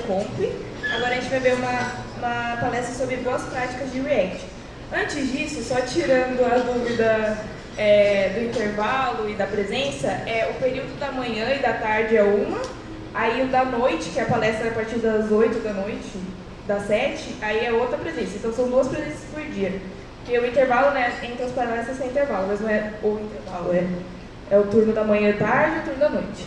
Comp. Agora a gente vai ver uma palestra sobre boas práticas de React. Antes disso, só tirando a dúvida do intervalo e da presença, o período da manhã e da tarde é uma, aí o da noite, que é a palestra a partir das 8 da noite, das 7, aí é outra presença. Então são 2 presenças por dia. Porque o intervalo, né, entre as palestras tem intervalo, mas não é o intervalo, é o turno da manhã e tarde e o turno da noite.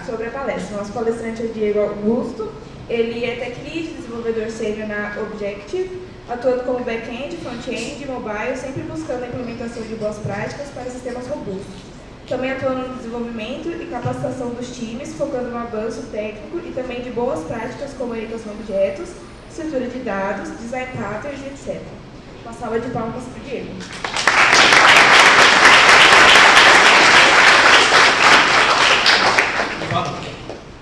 Sobre a palestra. Nosso palestrante é Diego Augusto. Ele é Tech Lead, desenvolvedor sênior na Objective, atuando como back-end, front-end e mobile, sempre buscando a implementação de boas práticas para sistemas robustos. Também atuando no desenvolvimento e capacitação dos times, focando no avanço técnico e também de boas práticas como orientação a objetos, estrutura de dados, design patterns, etc. Uma salva de palmas para o Diego.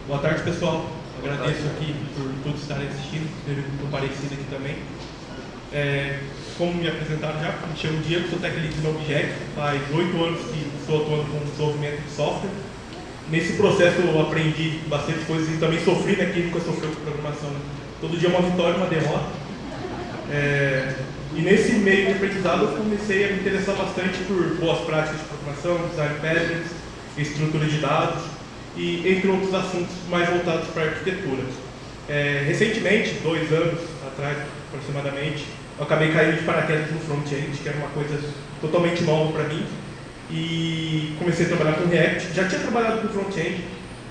Boa tarde, pessoal. Agradeço aqui por todos estarem assistindo, teve um parecido aqui também. Como me apresentaram já, me chamo Diego, sou Tech Lead no Object, faz 8 anos que estou atuando com desenvolvimento de software. Nesse processo eu aprendi bastante coisas e também sofri, né, quem nunca sofreu com programação. Né? Todo dia uma vitória e uma derrota. E nesse meio de aprendizado eu comecei a me interessar bastante por boas práticas de programação, design patterns, estrutura de dados e entre outros assuntos mais voltados para a arquitetura. Recentemente, 2 anos atrás aproximadamente, eu acabei caindo de paraquedas no front-end, que era uma coisa totalmente nova para mim, e comecei a trabalhar com React. Já tinha trabalhado com front-end,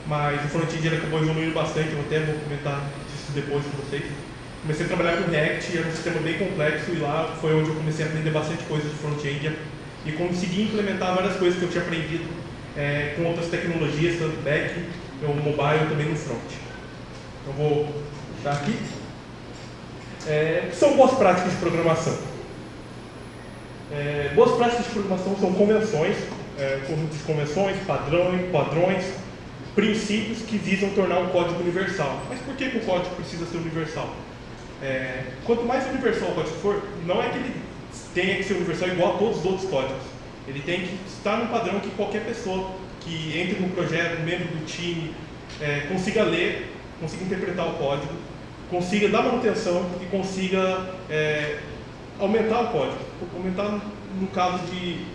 mas o front-end acabou evoluindo bastante, eu até vou comentar isso depois com vocês. Comecei a trabalhar com React, era um sistema bem complexo, e lá foi onde eu comecei a aprender bastante coisa de front-end e consegui implementar várias coisas que eu tinha aprendido com outras tecnologias, tanto back, no mobile, também no front. Então vou dar aqui. São boas práticas de programação. Boas práticas de programação são convenções, conjuntos de convenções, padrões, princípios que visam tornar o código universal. Mas por que o código precisa ser universal? Quanto mais universal o código for, não é que ele tenha que ser universal igual a todos os outros códigos. Ele tem que estar num padrão que qualquer pessoa que entre no projeto, membro do time, consiga ler, consiga interpretar o código, consiga dar manutenção e consiga aumentar o código. Aumentar no caso de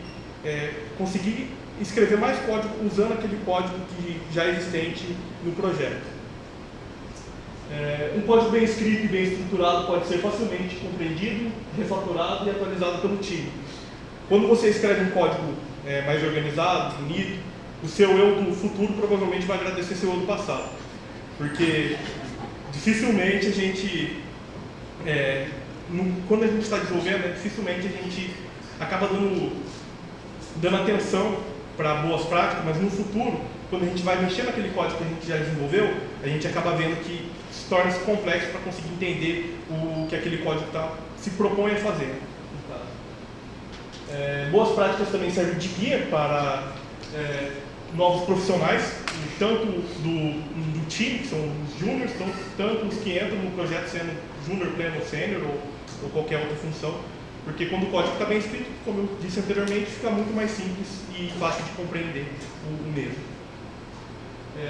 conseguir escrever mais código usando aquele código que já é existente no projeto. Um código bem escrito e bem estruturado pode ser facilmente compreendido, refatorado e atualizado pelo time. Quando você escreve um código mais organizado, bonito, o seu eu do futuro provavelmente vai agradecer seu eu do passado. Porque dificilmente a gente, quando a gente está desenvolvendo, dificilmente a gente acaba dando atenção para boas práticas, mas no futuro, quando a gente vai mexer naquele código que a gente já desenvolveu, a gente acaba vendo que se torna complexo para conseguir entender o que aquele código se propõe a fazer. Boas práticas também servem de guia para novos profissionais, tanto do time, que são os júniors, tanto os que entram no projeto sendo júnior, pleno, sênior ou qualquer outra função, porque quando o código está bem escrito, como eu disse anteriormente, fica muito mais simples e fácil de compreender o mesmo.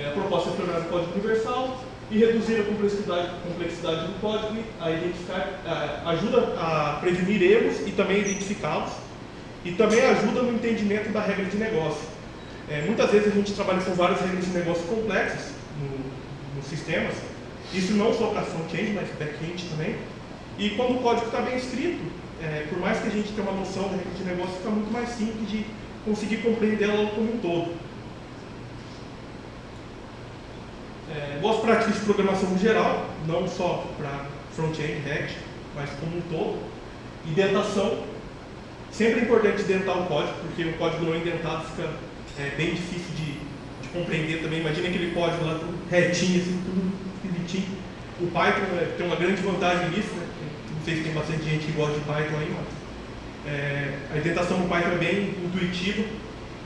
A proposta é tornar o código universal e reduzir a complexidade do código, ajuda a prevenir erros e também identificá-los, e também ajuda no entendimento da regra de negócio. Muitas vezes a gente trabalha com várias regras de negócio complexas nos sistemas, isso não só para front-end, mas back-end também, e quando o código está bem escrito, por mais que a gente tenha uma noção da regra de negócio, fica muito mais simples de conseguir compreendê-la como um todo. Boas práticas de programação no geral, não só para front-end, React, mas como um todo. Indentação, sempre é importante indentar o código, porque o código não indentado fica bem difícil de compreender também. Imagina aquele código lá tudo retinho, assim, tudo bonitinho. O Python tem uma grande vantagem nisso, né? Não sei se tem bastante gente que gosta de Python aí, mas a indentação no Python é bem intuitiva.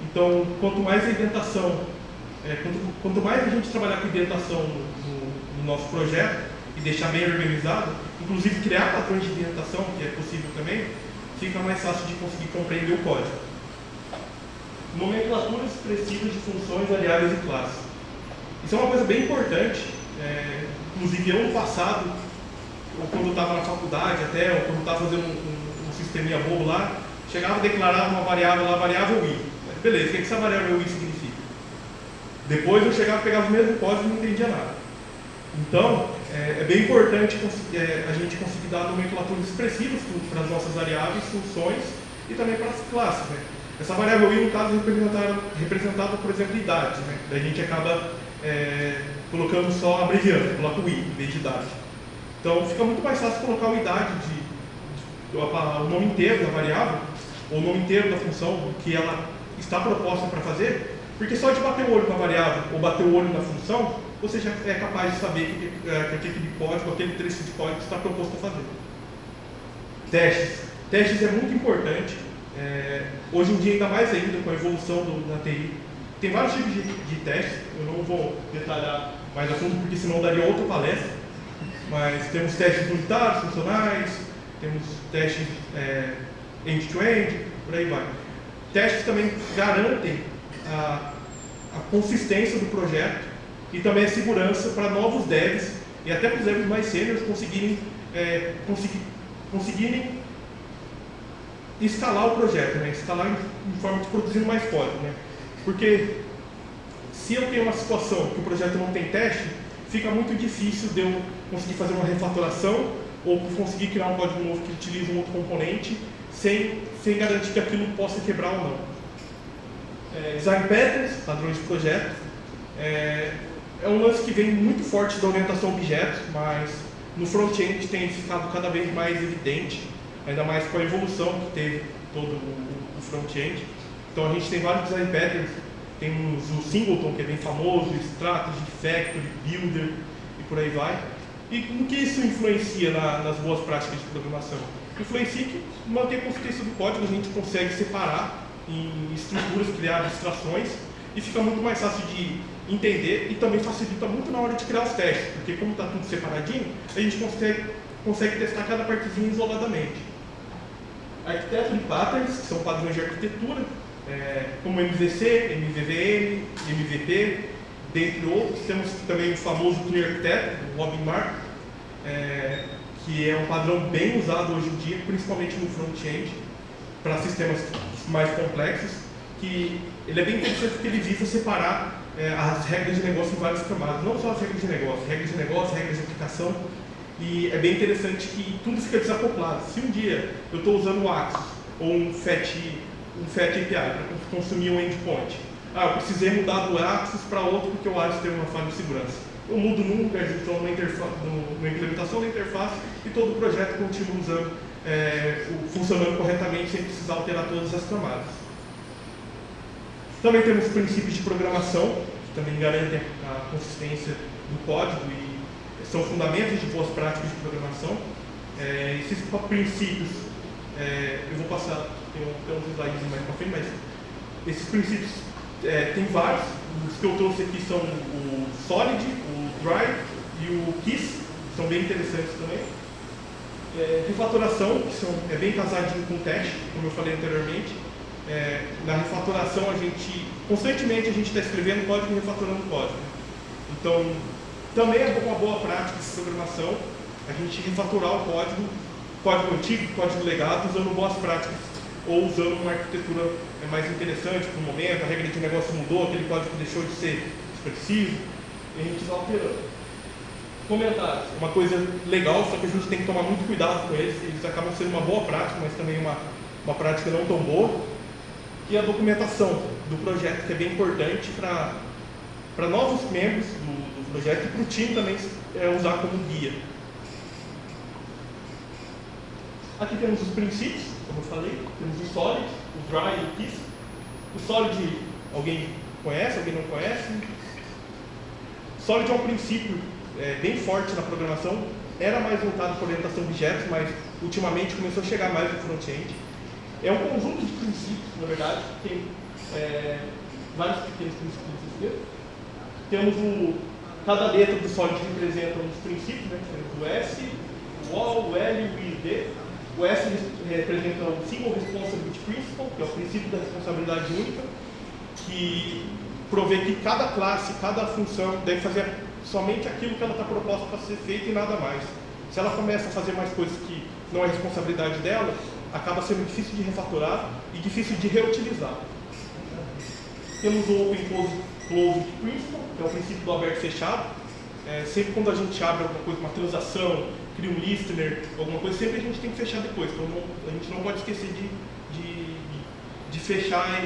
Então, quanto mais a indentação, quanto mais a gente trabalhar com indentação no nosso projeto e deixar bem organizado, inclusive criar padrões de indentação, que é possível também, fica mais fácil de conseguir compreender o código. Nomenclaturas expressivas de funções, variáveis e classes. Isso é uma coisa bem importante, Inclusive, ano passado, ou quando eu estava na faculdade até, ou quando eu estava fazendo um sisteminha bobo lá, chegava a declarar uma variável lá, variável i. Beleza, o que essa variável i significa? Depois eu chegava, pegava o mesmo código e não entendia nada. Então, é bem importante a gente conseguir dar nomenclaturas expressivas para as nossas variáveis, funções e também para as classes, né? Essa variável i, no caso, representava, por exemplo, idade, né? Daí a gente acaba colocando só abreviando, coloca o i em vez de idade. Então, fica muito mais fácil colocar a idade, o nome inteiro da variável, ou o nome inteiro da função que ela está proposta para fazer, porque só de bater o olho na variável ou bater o olho na função, você já é capaz de saber que aquele código, aquele trecho de código está proposto a fazer. Testes. Testes é muito importante. Hoje em dia, ainda mais ainda com a evolução da TI, tem vários tipos de testes. Eu não vou detalhar mais a fundo, porque senão daria outra palestra. Mas temos testes unitários, funcionais, temos testes end-to-end, por aí vai. Testes também garantem a consistência do projeto e também a segurança para novos devs e até para os devs mais sêniores conseguirem escalar o projeto, né? Escalar em forma de produzir mais código, né? Porque se eu tenho uma situação que o projeto não tem teste, fica muito difícil de eu conseguir fazer uma refatoração ou conseguir criar um código novo que utilize um outro componente sem garantir que aquilo possa quebrar ou não. Design patterns, padrões de projeto, é um lance que vem muito forte da orientação a objetos, mas no front-end tem ficado cada vez mais evidente, ainda mais com a evolução que teve todo o front-end. Então a gente tem vários design patterns, temos o Singleton, que é bem famoso, Strategy, Factory, Builder e por aí vai. E no que isso influencia nas boas práticas de programação? Influencia que manter a consistência do código, a gente consegue separar em estruturas, criar abstrações e fica muito mais fácil de entender e também facilita muito na hora de criar os testes, porque como está tudo separadinho, a gente consegue testar cada partezinha isoladamente. Architecture Patterns, que são padrões de arquitetura, como MVC, MVVM, MVP, dentre outros. Temos também o famoso Clear Architect, o Robin Mark, que é um padrão bem usado hoje em dia, principalmente no front-end, para sistemas mais complexos, que ele é bem interessante porque ele visa separar as regras de negócio em várias camadas, não só as regras de negócio, regras de aplicação, e é bem interessante que tudo fica desacoplado. Se um dia eu estou usando o Axis ou um FAT API para consumir um endpoint, eu precisei mudar do Axis para outro porque o Axis teve uma falha de segurança. Eu mudo num lugar, então na implementação da interface e todo o projeto continua usando, funcionando corretamente sem precisar alterar todas as camadas. Também temos princípios de programação, que também garantem a consistência do código e são fundamentos de boas práticas de programação. Esses princípios, eu vou passar, tem uns slides mais para frente, mas esses princípios tem vários. Os que eu trouxe aqui são o Solid, o Dry e o Kiss, que são bem interessantes também. Refatoração, que é bem casadinho com o teste, como eu falei anteriormente. Na refatoração, constantemente a gente está escrevendo código e refatorando código. Então, também é uma boa prática de programação a gente refatorar o código antigo, código legado, usando boas práticas ou usando uma arquitetura mais interessante para o momento, a regra de negócio mudou, aquele código deixou de ser expressivo, e a gente vai alterando. Comentários. Uma coisa legal, só que a gente tem que tomar muito cuidado com eles acabam sendo uma boa prática, mas também uma prática não tão boa, que é a documentação do projeto, que é bem importante para novos membros do projeto e para o time também usar como guia. Aqui temos os princípios, como eu falei, temos o Solid, o Dry e o Kiss. O Solid, alguém conhece, alguém não conhece? Solid é um princípio bem forte na programação, era mais voltado para orientação a objetos, mas ultimamente começou a chegar mais no front-end. É um conjunto de princípios, na verdade, tem vários pequenos princípios. Temos cada letra do Solid representa um dos princípios, né? Temos o S, o O, o L e o I, D. O S representa o Single Responsibility Principle, que é o princípio da responsabilidade única, que provê que cada classe, cada função deve fazer somente aquilo que ela está proposta para ser feita e nada mais. Se ela começa a fazer mais coisas que não é responsabilidade dela, acaba sendo difícil de refatorar e difícil de reutilizar. Temos o Open Closed Principle, que é o princípio do aberto e fechado. Sempre quando a gente abre alguma coisa, uma transação, cria um listener, alguma coisa, sempre a gente tem que fechar depois. Então a gente não pode esquecer de fechar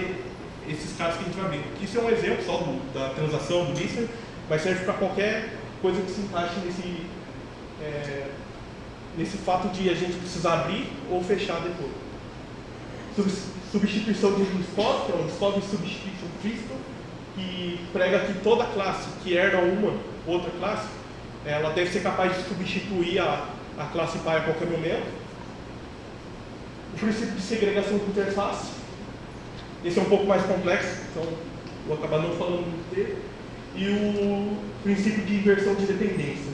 esses casos que a gente vai abrir. Isso é um exemplo só da transação, do listener, mas serve para qualquer coisa que se encaixe nesse fato de a gente precisar abrir ou fechar depois. Substituição de um dispositivo, que é o Disposable Substitution Principle, que prega que toda classe que herda uma outra classe, ela deve ser capaz de substituir a classe pai a qualquer momento. O princípio de segregação de interface, esse é um pouco mais complexo, então vou acabar não falando muito dele. E o princípio de inversão de dependência,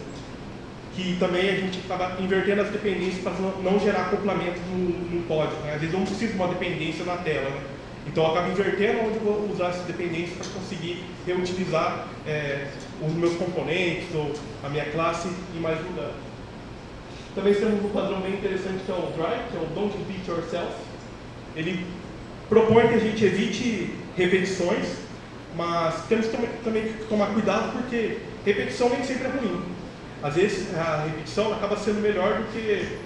que também a gente acaba invertendo as dependências para não gerar acoplamento no código. Né? Às vezes eu não preciso de uma dependência na tela, né? Então eu acabo invertendo onde eu vou usar essas dependências para conseguir reutilizar os meus componentes ou a minha classe em mais lugares. Também temos um padrão bem interessante que é o DRY, que é o Don't Repeat Yourself. Ele propõe que a gente evite repetições, mas temos também que tomar cuidado porque repetição nem sempre é ruim. Às vezes a repetição acaba sendo melhor do que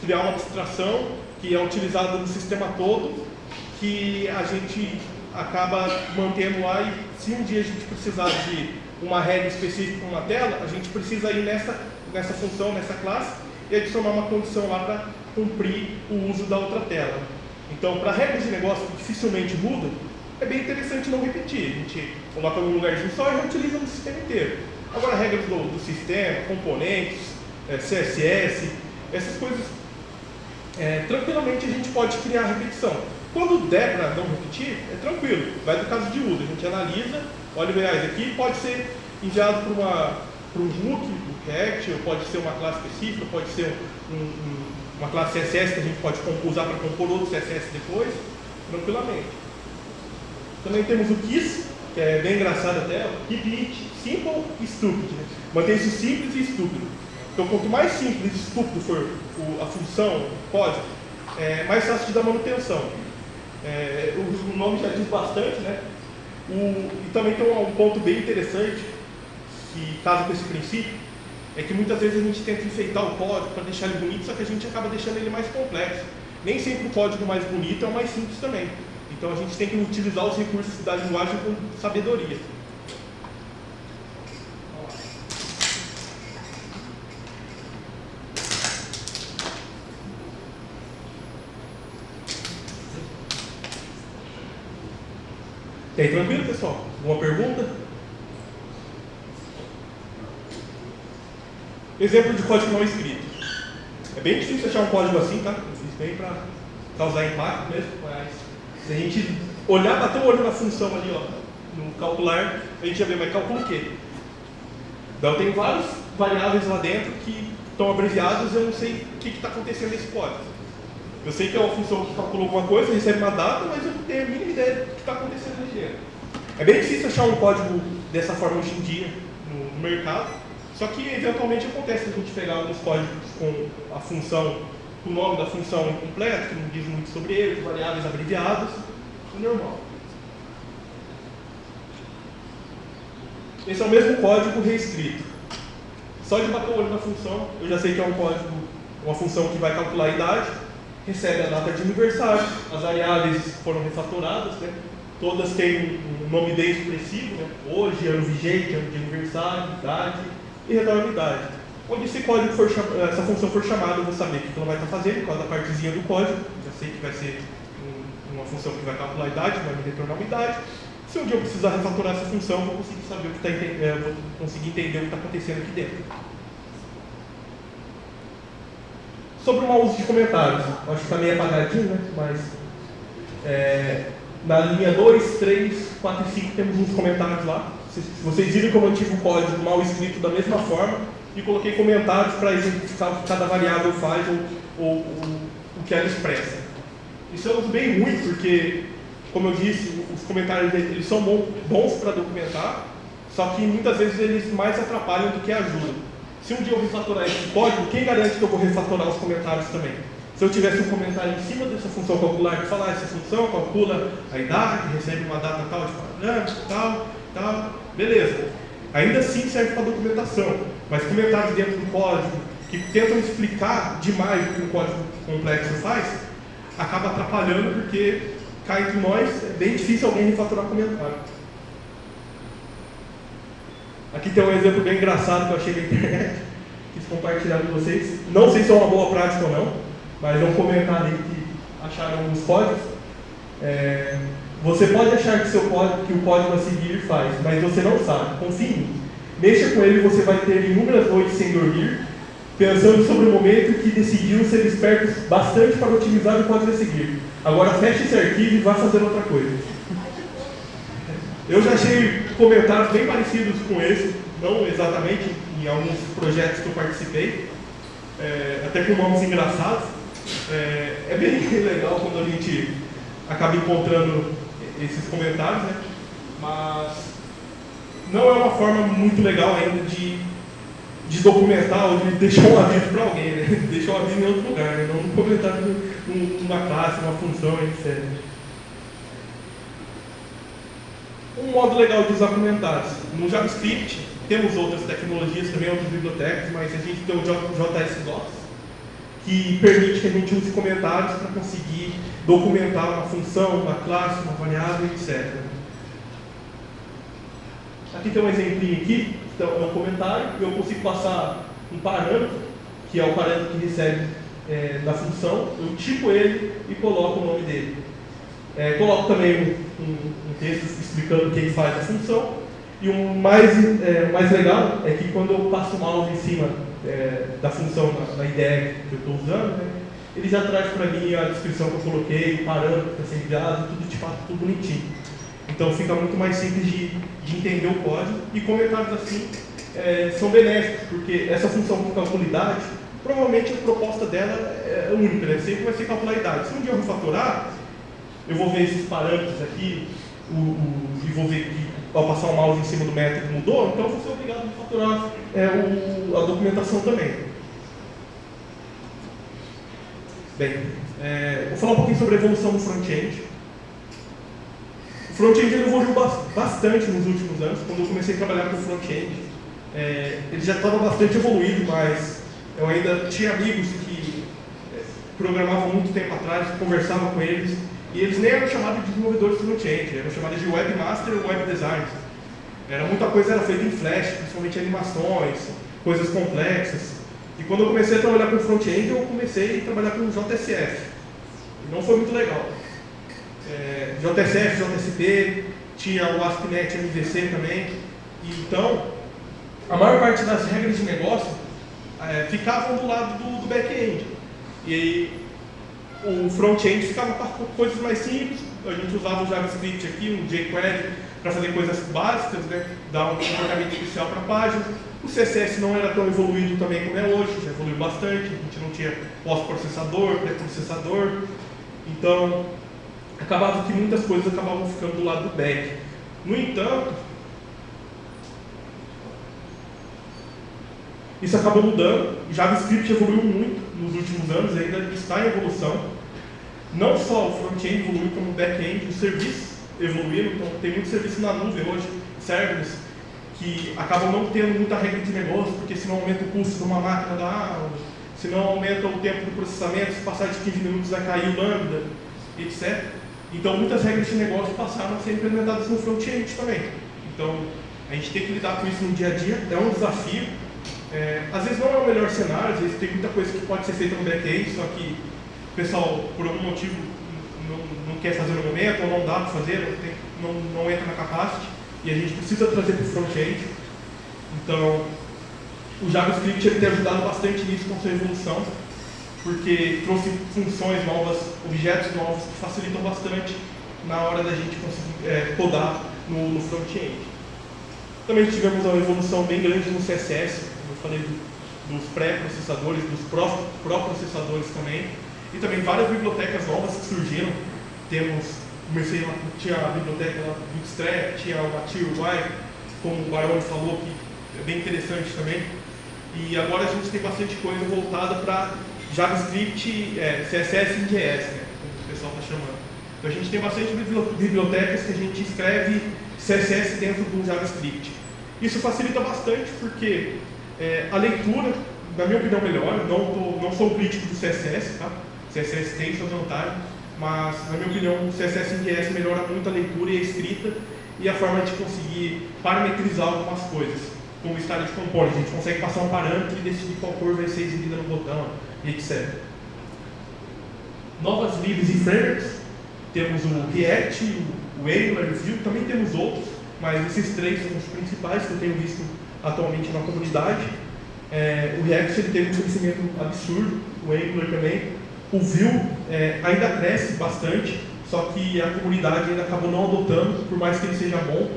criar uma abstração que é utilizada no sistema todo, que a gente acaba mantendo lá e se um dia a gente precisar de uma regra específica para uma tela, a gente precisa ir nessa função, nessa classe e adicionar uma condição lá para cumprir o uso da outra tela. Então, para regras de negócio que dificilmente mudam, é bem interessante não repetir. A gente coloca num lugarzinho só e reutiliza no sistema inteiro. Agora, regras do sistema, componentes, CSS, essas coisas, tranquilamente a gente pode criar repetição. Quando der para não repetir, é tranquilo, vai do caso de uso. A gente analisa, olha, isso aqui pode ser enviado para um hook, um React, ou pode ser uma classe específica, pode ser uma classe CSS que a gente pode usar para compor outro CSS depois, tranquilamente. Também temos o KISS, que é bem engraçado até, Keep It Simple e Stupid. Né? Mantém isso simples e estúpido. Então, quanto mais simples e estúpido for a função, o código, mais fácil de dar manutenção. O nome já diz bastante, né? E também tem um ponto bem interessante, que casa com esse princípio, é que muitas vezes a gente tenta enfeitar o código para deixar ele bonito, só que a gente acaba deixando ele mais complexo. Nem sempre o código mais bonito é o mais simples também. Então a gente tem que utilizar os recursos da linguagem com sabedoria. E aí, tranquilo, pessoal? Alguma pergunta? Exemplo de código não escrito. É bem difícil achar um código assim, tá? Eu fiz bem para causar impacto mesmo, mas se a gente olhar, bater o olho na função ali, ó, no calcular, a gente já vê, mas calcula o quê? Então tem várias variáveis lá dentro que estão abreviadas e eu não sei o que está acontecendo nesse código. Eu sei que é uma função que calcula alguma coisa, recebe uma data, mas eu não tenho a mínima ideia do que está acontecendo nesse dentro. É bem difícil achar um código dessa forma hoje em dia no mercado, só que eventualmente acontece a gente pegar alguns códigos com a função, o nome da função incompleto, que não diz muito sobre ele, variáveis abreviadas, é normal. Esse é o mesmo código reescrito. Só de bater o olho na função, eu já sei que é um código, uma função que vai calcular a idade, recebe a data de aniversário, as variáveis foram refatoradas, né? Todas têm um nome bem expressivo, né? Hoje, ano vigente, ano de aniversário, idade e retorna a idade. Onde esse código essa função for chamada, eu vou saber o que ela vai estar fazendo, por causa da partezinha do código, já sei que vai ser uma função que vai calcular a idade, vai me retornar uma idade. Se um dia eu precisar refatorar essa função, eu vou conseguir saber vou conseguir entender o que está acontecendo aqui dentro. Sobre o mau uso de comentários, acho que está meio apagadinho, né? Mas na linha 2, 3, 4 e 5 temos uns comentários lá. Se vocês viram como eu tive o código mal escrito da mesma forma e coloquei comentários para exemplificar o que cada variável faz ou o que ela expressa. Isso é um uso bem ruim, porque, como eu disse, os comentários eles são bons para documentar, Só que muitas vezes eles mais atrapalham do que ajudam. Se um dia eu refatorar esse código, quem garante que eu vou refatorar os comentários também? Se eu tivesse um comentário em cima dessa função calcular que falar, essa função calcula a idade, recebe uma data tal de parâmetro, tal, beleza. Ainda assim serve para documentação, mas comentários dentro do código que tentam explicar demais o que um código complexo faz, acaba atrapalhando porque cá entre nós é bem difícil alguém refatorar comentário. Aqui tem um exemplo bem engraçado que eu achei na internet, quis compartilhar com vocês. Não sei se é uma boa prática ou não, mas é um comentário aí que acharam nos códigos. Você pode achar que o código a seguir faz, mas você não sabe. Confie em mim. Mexa com ele e você vai ter inúmeras noites sem dormir, pensando sobre o momento que decidiu ser esperto bastante para otimizar o código a seguir. Agora feche esse arquivo e vá fazer outra coisa. Eu já achei comentários bem parecidos com esse, não exatamente em alguns projetos que eu participei, até com nomes engraçados. É bem legal quando a gente acaba encontrando esses comentários, né? Mas não é uma forma muito legal ainda de documentar ou de deixar um aviso para alguém, né? Deixar um aviso em outro lugar, né? Não um comentário numa classe, uma função, etc. Um modo legal de usar comentários. No JavaScript, temos outras tecnologias também, outras bibliotecas, mas a gente tem o JS-Docs, que permite que a gente use comentários para conseguir documentar uma função, uma classe, uma variável, etc. Aqui tem um exemplinho aqui, então é um comentário, e eu consigo passar um parâmetro, que é o parâmetro que recebe da função, eu tipo ele e coloco o nome dele. Coloco também um texto explicando quem faz a função, e o mais legal é que quando eu passo o mouse em cima da função, na ideia que eu estou usando, né, ele já traz para mim a descrição que eu coloquei, o parâmetro que está sendo enviado, tudo tipado, tudo bonitinho. Então fica muito mais simples de entender o código, e comentários assim são benéficos, porque essa função com calculidade, provavelmente a proposta dela é única, né? Sempre vai ser calcular a idade. Se um dia eu refatorar, eu vou ver esses parâmetros aqui, e vou ver que ao passar o mouse em cima do método mudou, então eu vou ser obrigado a refatorar a documentação também. Bem, vou falar um pouquinho sobre a evolução do front-end. O front-end evoluiu bastante nos últimos anos. Quando eu comecei a trabalhar com front-end, ele já estava bastante evoluído, mas eu ainda tinha amigos que programavam muito tempo atrás, conversava com eles, e eles nem eram chamados de desenvolvedores front-end, eram chamados de webmaster ou web designer. Muita coisa era feita em Flash, principalmente animações, coisas complexas. E quando eu comecei a trabalhar com front-end, eu comecei a trabalhar com JSF. E não foi muito legal. JSF, JSP, tinha o ASP.NET MVC também. E então, a maior parte das regras de negócio ficavam do lado do back-end. E aí, o front-end ficava com coisas mais simples. A gente usava o JavaScript aqui, um jQuery, para fazer coisas básicas, né? Dar um comportamento especial para a página. O CSS não era tão evoluído também como é hoje, já evoluiu bastante. A gente não tinha pós-processador, pré-processador. Então, acabava que muitas coisas acabavam ficando do lado do back. No entanto, isso acabou mudando. O JavaScript evoluiu muito nos últimos anos, ainda está em evolução. Não só o front-end evoluiu, como o back-end, os serviços evoluíram. Então, tem muito serviço na nuvem hoje, servers, que acabam não tendo muita regra de negócio, porque senão aumenta o custo de uma máquina da aula, senão aumenta o tempo do processamento, se passar de 15 minutos vai cair o lambda, etc. Então, muitas regras de negócio passaram a ser implementadas no front-end também. Então, a gente tem que lidar com isso no dia a dia, é um desafio. Às vezes não é o melhor cenário, às vezes tem muita coisa que pode ser feita no back-end, só que o pessoal, por algum motivo, não quer fazer no momento, ou não dá para fazer, não entra na capacity, e a gente precisa trazer para o front-end. Então, o JavaScript ele tem ajudado bastante nisso com sua evolução, porque trouxe funções novas, objetos novos, que facilitam bastante na hora da gente conseguir codar no front-end. Também tivemos uma evolução bem grande no CSS, eu falei dos pré-processadores, dos pró-processadores também, e também várias bibliotecas novas que surgiram. Tinha a biblioteca Bootstrap, tinha o Material como o Barone falou, que é bem interessante também. E agora a gente tem bastante coisa voltada para JavaScript, CSS e JS, né, como o pessoal está chamando. Então a gente tem bastante bibliotecas que a gente escreve CSS dentro do JavaScript. Isso facilita bastante porque a leitura, na minha opinião, melhora. Não sou crítico do CSS, tá? CSS tem suas vantagens, mas na minha opinião o CSS em JS melhora muito a leitura e a escrita e a forma de conseguir parametrizar algumas coisas, como o style de component. A gente consegue passar um parâmetro e decidir qual cor vai ser exibida no botão, e etc. Novas libs e frameworks, temos o React, o Angular, o Vue, também temos outros, mas esses três são os principais que eu tenho visto atualmente na comunidade. O React ele teve um crescimento absurdo, o Angular também. O Vue ainda cresce bastante, só que a comunidade ainda acabou não adotando, por mais que ele seja bom,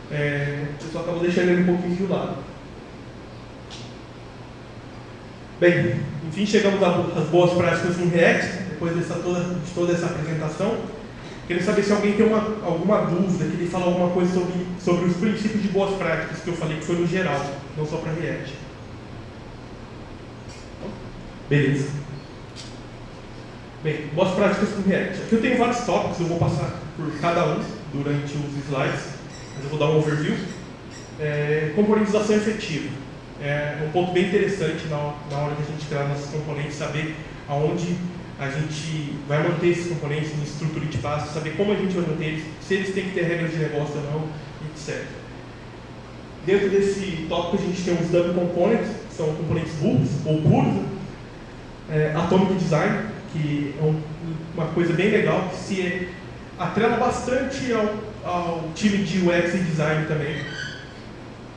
o pessoal acabou deixando ele um pouquinho de lado. Bem, enfim, chegamos às boas práticas no React, depois de toda essa apresentação. Queria saber se alguém tem alguma dúvida, queria falar alguma coisa sobre os princípios de boas práticas que eu falei, que foi no geral, não só para React. Beleza. Bem, boas práticas com React. Aqui eu tenho vários tópicos, eu vou passar por cada um durante os slides, mas eu vou dar um overview. Componentização efetiva. É um ponto bem interessante na hora de a gente criar nossos componentes, saber aonde a gente vai manter esses componentes em estrutura de classe, saber como a gente vai manter eles, se eles têm que ter regras de negócio ou não, etc. Dentro desse tópico a gente tem os dummy components, que são componentes bulks ou puros, atomic design, que é uma coisa bem legal, que se atrela bastante ao time de UX e design também.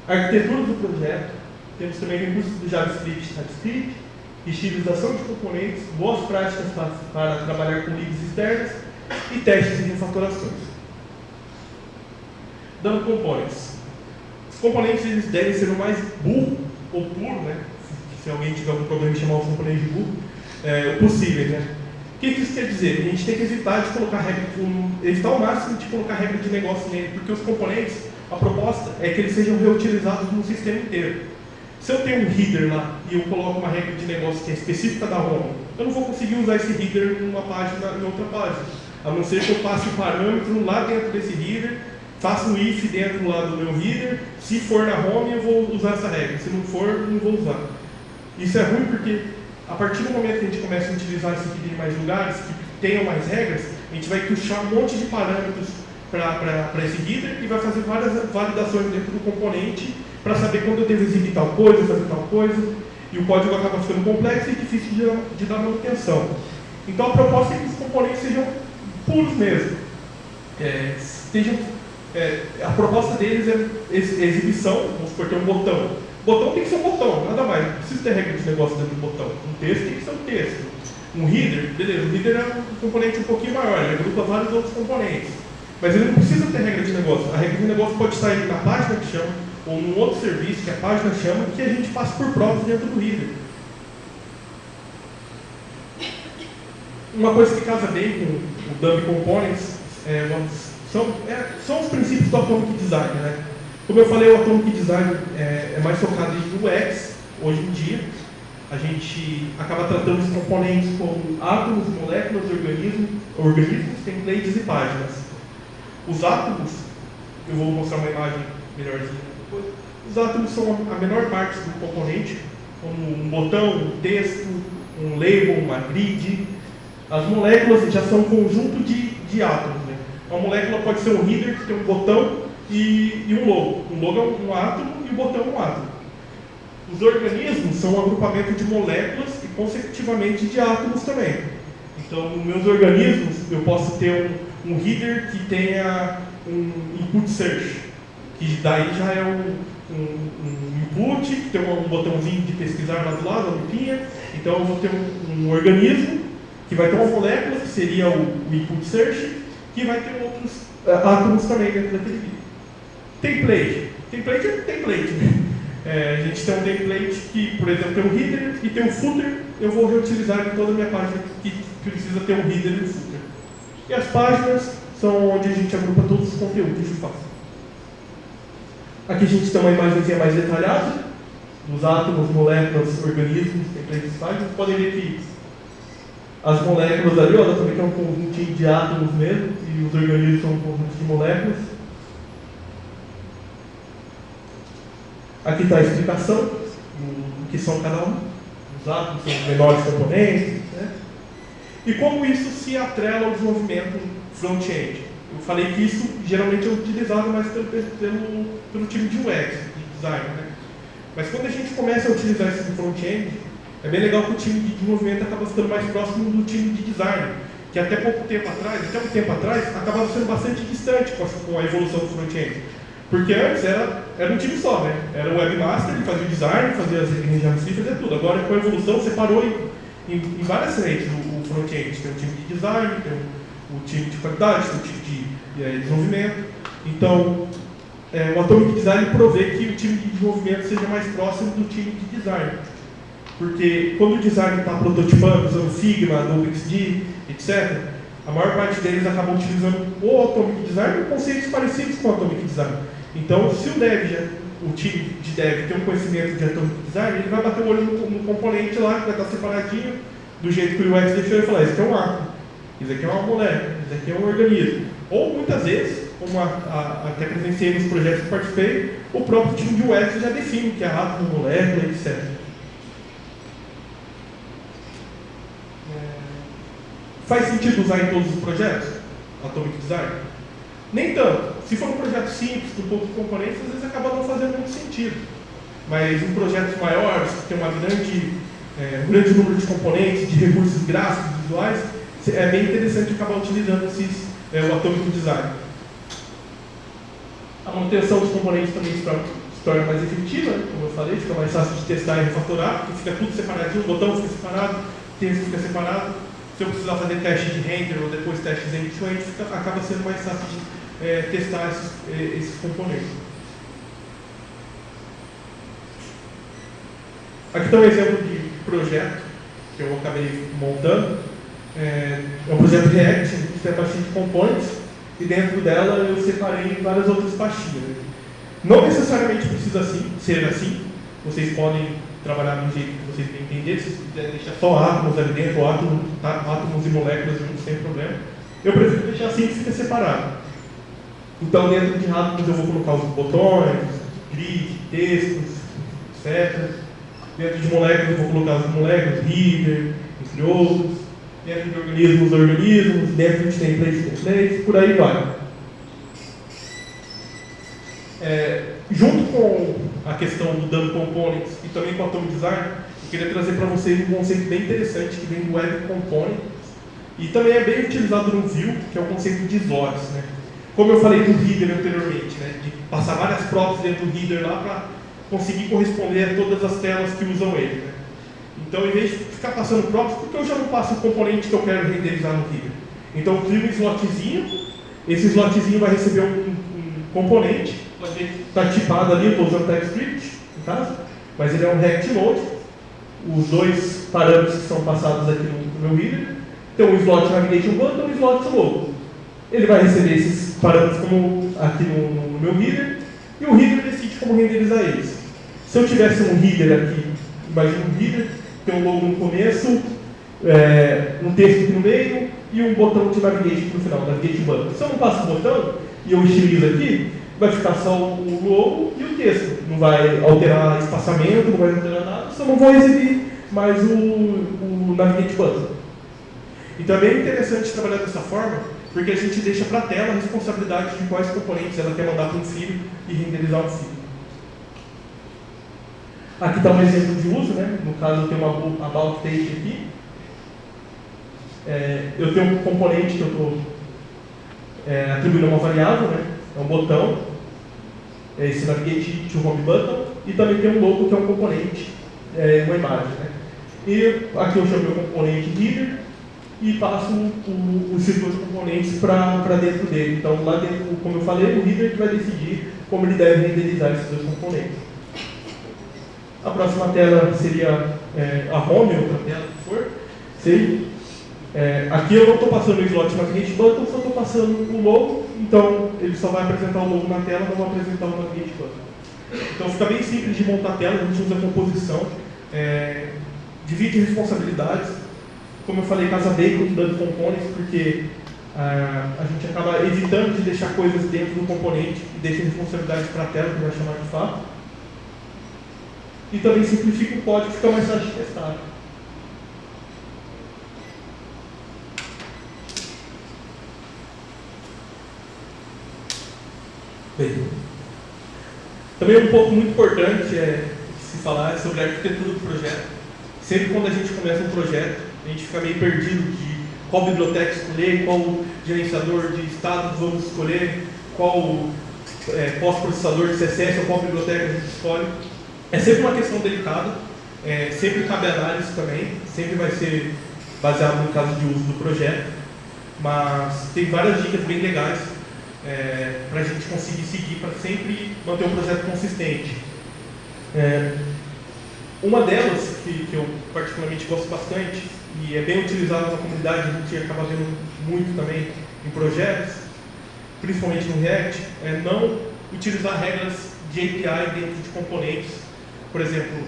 Arquitetura do projeto, temos também recursos do JavaScript e TypeScript, estilização de componentes, boas práticas para trabalhar com libs externas e testes e refatorações. Dummy components. Os componentes eles devem ser o mais burro ou puro, né? Se alguém tiver algum problema em chamar os componentes de burro, possível, né? O que isso quer dizer? A gente tem que evitar ao máximo de colocar regra de negócio nele, porque os componentes, a proposta é que eles sejam reutilizados no sistema inteiro. Se eu tenho um header lá e eu coloco uma regra de negócio que é específica da home, eu não vou conseguir usar esse header numa página, em outra página, a não ser que eu passe o parâmetro lá dentro desse header, faça um if dentro lá do meu header, se for na home eu vou usar essa regra, se não for, não vou usar. Isso é ruim porque a partir do momento que a gente começa a utilizar esse header em mais lugares, que tenham mais regras, a gente vai puxar um monte de parâmetros para esse header e vai fazer várias validações dentro do componente para saber quando eu devo exibir tal coisa, fazer tal coisa, e o código acaba ficando complexo e difícil de dar manutenção. Então a proposta é que os componentes sejam puros mesmo. A proposta deles é exibição, vamos supor, tem um botão. O botão tem que ser um botão, nada mais, não precisa ter regra de negócio dentro do botão. Um texto tem que ser um texto. Um header, beleza, o header é um componente um pouquinho maior, ele agrupa vários outros componentes. Mas ele não precisa ter regra de negócio. A regra de negócio pode estar na página que chama, ou num outro serviço que a página chama, que a gente passa por provas dentro do header. Uma coisa que casa bem com o Dummy Components são os princípios do Atomic Design, né? Como eu falei, o Atomic Design é mais focado em UX, hoje em dia. A gente acaba tratando os componentes como átomos, moléculas, organismos, templates e páginas. Os átomos, eu vou mostrar uma imagem melhorzinha depois. Os átomos são a menor parte do componente, como um botão, um texto, um label, uma grid. As moléculas já são um conjunto de átomos, né? Uma molécula pode ser um header que tem um botão e um logo. Um logo é um átomo e o botão é um átomo. Os organismos são um agrupamento de moléculas e, consecutivamente, de átomos também. Então, nos meus organismos, eu posso ter um header que tenha um input search, que daí já é um input, que tem um botãozinho de pesquisar lá do lado, a lupinha. Então, eu vou ter um organismo que vai ter uma molécula, que seria o input search, que vai ter outros átomos também dentro daquele header. Template. Template é template, né? A gente tem um template que, por exemplo, tem um header e tem um footer, eu vou reutilizar em toda a minha página que precisa ter um header e um footer. E as páginas são onde a gente agrupa todos os conteúdos de fato. Aqui a gente tem uma imagenzinha mais detalhada dos átomos, moléculas, organismos, templates faz. Vocês podem ver que as moléculas ali, ó, também que é um conjuntinho de átomos mesmo, e os organismos são um conjunto de moléculas. Aqui está a explicação do que são cada um. Os átomos são os menores componentes, né? E como isso se atrela ao desenvolvimento front-end. Eu falei que isso geralmente é utilizado mais pelo time de UX, de design, né? Mas quando a gente começa a utilizar isso no front-end, é bem legal que o time de desenvolvimento acaba ficando mais próximo do time de design, que até um tempo atrás, acabava sendo bastante distante com a evolução do front-end. Porque antes era um time só, né? Era o webmaster, ele fazia o design, fazia as JavaScript, fazia tudo. Agora, com a evolução, separou em várias frentes o front-end. Tem o time de design, tem o time de qualidade, tem o time de desenvolvimento. Então, o Atomic Design provê que o time de desenvolvimento seja mais próximo do time de design. Porque quando o design está prototipando, usando Figma, Adobe XD, etc., a maior parte deles acabam utilizando o Atomic Design com conceitos parecidos com o Atomic Design. Então, se o time de dev tem um conhecimento de Atomic Design, ele vai bater o olho no componente lá, que vai estar separadinho, do jeito que o UX deixou, e falar, isso aqui é um átomo, isso aqui é uma molécula, isso aqui é um organismo. Ou, muitas vezes, como até presenciei nos projetos que participei, o próprio time de UX já define o que é átomo, molécula, etc. Faz sentido usar em todos os projetos Atomic Design? Nem tanto. Se for um projeto simples, com poucos componentes, às vezes acaba não fazendo muito sentido. Mas em projetos maiores, que tem um grande número de componentes, de recursos gráficos, visuais, é bem interessante acabar utilizando o Atomic Design. A manutenção dos componentes também se torna mais efetiva, como eu falei, fica mais fácil de testar e refatorar, porque fica tudo separadinho, o botão fica separado, o texto fica separado. Se eu precisar fazer teste de render ou depois testes end-to-end, acaba sendo mais fácil de testar esses componentes. Aqui está um exemplo de projeto que eu acabei montando. É um projeto React, que tem a pastinha de components, e dentro dela eu separei várias outras pastinhas. Não necessariamente precisa ser assim, vocês podem trabalhar do jeito que vocês bem entenderem, se quiserem deixar só átomos ali dentro, átomos e moléculas juntos, sem problema. Eu prefiro deixar assim que fica separado. Então, dentro de átomos eu vou colocar os botões, grid, textos, etc. Dentro de moléculas eu vou colocar as moléculas, header, entre outros. Dentro de organismos, dentro de templates, por aí vai. Junto com a questão do Dumb Components e também com o Atomic Design, eu queria trazer para vocês um conceito bem interessante que vem do Web Component e também é bem utilizado no Vue, que é o conceito de slots, né? Como eu falei do header anteriormente, né? De passar várias props dentro do header lá para conseguir corresponder a todas as telas que usam ele, né? Então, em vez de ficar passando props, porque eu já não passo o componente que eu quero renderizar no header? Então, eu crio um slotzinho, esse slotzinho vai receber um componente, pode ver que está tipado ali, eu estou usando TypeScript, no caso, mas ele é um React Node. Os dois parâmetros que são passados aqui no meu header, tem um slot navigation button e um slot logo. Ele vai receber esses parâmetros como aqui no meu header, e o header decide como renderizar eles. Se eu tivesse um header aqui, imagina um header, tem um logo no começo, um texto aqui no meio e um botão de navigation no final, navigation button. Se eu não passo o botão e eu estilizo aqui, vai ficar só o logo e o texto. Não vai alterar espaçamento, não vai alterar nada, só não vou exibir mais o navigation button. Então é bem interessante trabalhar dessa forma, porque a gente deixa para a tela a responsabilidade de quais componentes ela quer mandar para um filho e renderizar um filho. Aqui está um exemplo de uso, né? No caso eu tenho uma about page aqui. Eu tenho um componente que eu estou atribuindo uma variável, né? É um botão, esse navigate to home button, e também tem um logo que é um componente, uma imagem, né? E aqui eu chamo meu componente header e passo esses dois componentes para dentro dele. Então lá dentro, como eu falei, o header que vai decidir como ele deve renderizar esses dois componentes. A próxima tela seria a home, outra tela que for. Aqui eu não estou passando o slot navigate button, só estou passando o logo, então ele só vai apresentar o logo na tela, não vai apresentar o navigate button. Então fica bem simples de montar a tela, a gente usa composição, divide responsabilidades. Como eu falei, casa bem com dando components, porque a gente acaba evitando de deixar coisas dentro do componente e deixa responsabilidade para a tela, que vai chamar de fato. E também simplifica o código, fica mais fácil de testar. Bem, também um ponto muito importante se falar sobre a arquitetura do projeto. Sempre quando a gente começa um projeto, a gente fica meio perdido de qual biblioteca escolher, qual gerenciador de estados vamos escolher, qual pós-processador de CSS ou qual biblioteca a gente escolhe. É sempre uma questão delicada, sempre cabe análise também, sempre vai ser baseado no caso de uso do projeto, mas tem várias dicas bem legais para a gente conseguir seguir, para sempre manter um projeto consistente. Uma delas, que eu particularmente gosto bastante, e é bem utilizada na comunidade, a gente acaba vendo muito também em projetos, principalmente no React, é não utilizar regras de API dentro de componentes. Por exemplo,